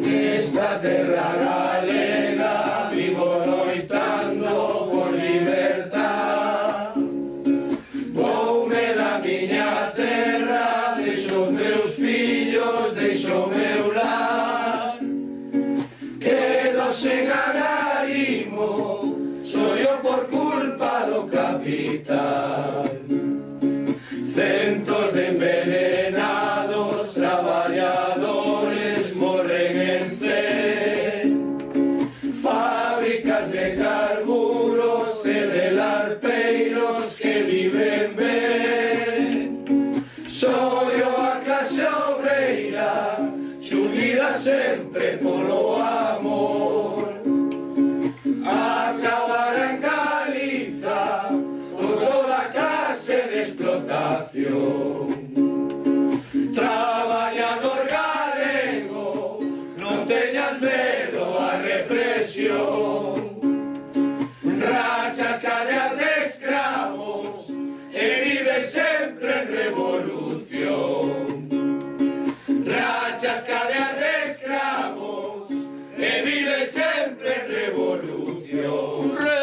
Nesta terra galega vivo loitando por libertad. Voume da miña terra, deixo os meus fillos, deixo o meu lar. Quedo sen agarimo, soio por culpa do capital. Centos de envenenados traballadores morren en C. Fábricas de carburos e de larpeiros que viven ben. Soio a clase obreira, xunida sempre polo amor. Acabar en Galiza con toda clase de explotación. Traballador galego, non teñas medo a represión. Rachas callas de escravos e vive sempre en revolución. Rachas callas de escravos e vive sempre en revolución.